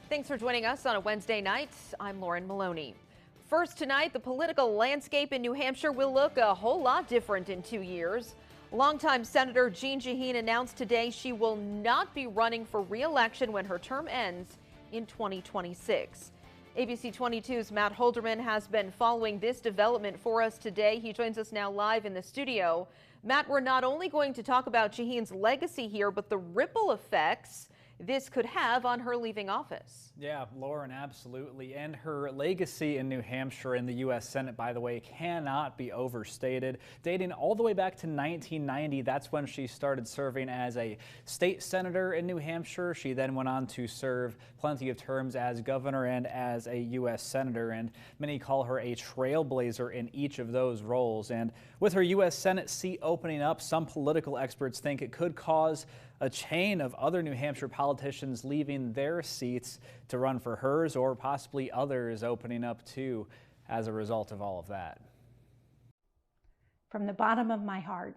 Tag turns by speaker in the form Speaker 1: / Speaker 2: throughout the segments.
Speaker 1: Thanks for joining us on a Wednesday night. I'm Lauren Maloney. First tonight, the political landscape in New Hampshire will look a whole lot different in 2 years. Longtime Senator Jean Shaheen announced today she will not be running for re-election when her term ends in 2026. ABC 22's Matt Holderman has been following this development for us today. He joins us now live in the studio. Matt, we're not only going to talk about Shaheen's legacy here, but the ripple effects this could have on her leaving office.
Speaker 2: Yeah, Lauren, absolutely. And her legacy in New Hampshire in the U.S. Senate, by the way, cannot be overstated. Dating all the way back to 1990, that's when she started serving as a state senator in New Hampshire. She then went on to serve plenty of terms as governor and as a U.S. senator, and many call her a trailblazer in each of those roles. And with her U.S. Senate seat opening up, some political experts think it could cause a chain of other New Hampshire politicians leaving their seats to run for hers, or possibly others opening up too as a result of all of that.
Speaker 3: From the bottom of my heart,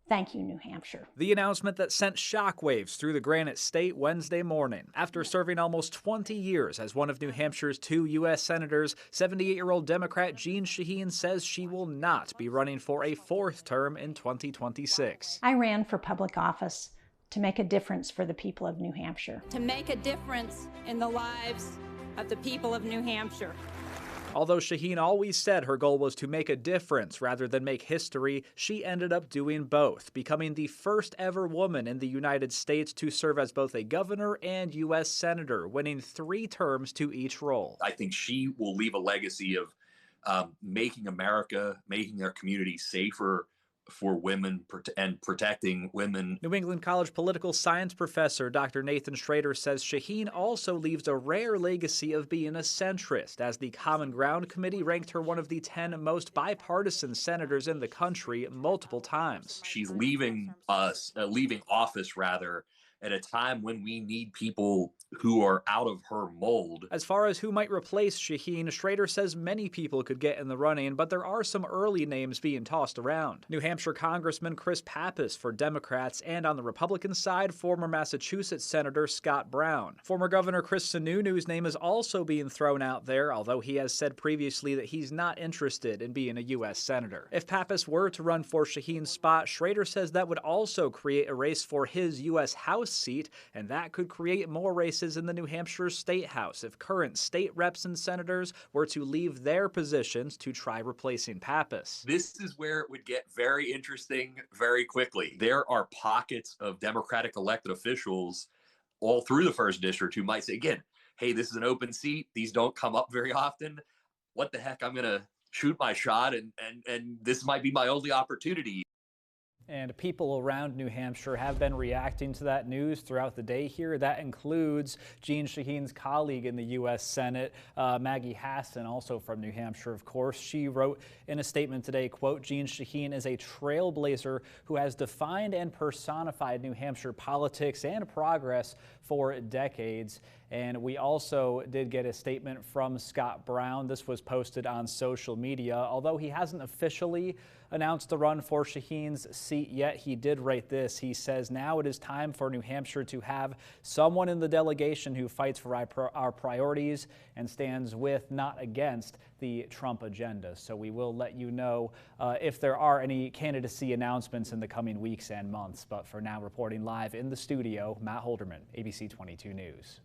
Speaker 3: thank you, New Hampshire.
Speaker 2: The announcement that sent shockwaves through the Granite State Wednesday morning. After serving almost 20 years as one of New Hampshire's 2 U.S. senators, 78-year-old Democrat Jean Shaheen says she will not be running for a 4th term in 2026.
Speaker 3: I ran for public office to make a difference for the people of New Hampshire.
Speaker 4: To make a difference in the lives of the people of New Hampshire.
Speaker 2: Although Shaheen always said her goal was to make a difference rather than make history, she ended up doing both, becoming the first ever woman in the United States to serve as both a governor and U.S. senator, winning 3 terms to each role.
Speaker 5: I think she will leave a legacy of making America, making their community safer for women and protecting women.
Speaker 2: New England College political science professor Dr. Nathan Schrader says Shaheen also leaves a rare legacy of being a centrist, as the Common Ground Committee ranked her one of the 10 most bipartisan senators in the country multiple times.
Speaker 5: She's leaving office at a time when we need people who are out of her mold.
Speaker 2: As far as who might replace Shaheen, Schrader says many people could get in the running, but there are some early names being tossed around. New Hampshire Congressman Chris Pappas for Democrats, and on the Republican side, former Massachusetts Senator Scott Brown. Former Governor Chris Sununu's name is also being thrown out there, although he has said previously that he's not interested in being a U.S. Senator. If Pappas were to run for Shaheen's spot, Schrader says that would also create a race for his U.S. House seat, and that could create more races in the New Hampshire State House if current state reps and senators were to leave their positions to try replacing Pappas.
Speaker 5: This is where it would get very interesting very quickly. There are pockets of Democratic elected officials all through the 1st District who might say, again, hey, this is an open seat. These don't come up very often. What the heck? I'm going to shoot my shot, and this might be my only opportunity.
Speaker 2: And people around New Hampshire have been reacting to that news throughout the day here. That includes Jean Shaheen's colleague in the U.S. Senate, Maggie Hassan, also from New Hampshire, of course. She wrote in a statement today, quote, Jean Shaheen is a trailblazer who has defined and personified New Hampshire politics and progress for decades. And we also did get a statement from Scott Brown. This was posted on social media. Although he hasn't officially announced the run for Shaheen's seat yet, he did write this. He says, now it is time for New Hampshire to have someone in the delegation who fights for our priorities and stands with, not against, the Trump agenda. So we will let you know if there are any candidacy announcements in the coming weeks and months. But for now, reporting live in the studio, Matt Holderman, ABC 22 News.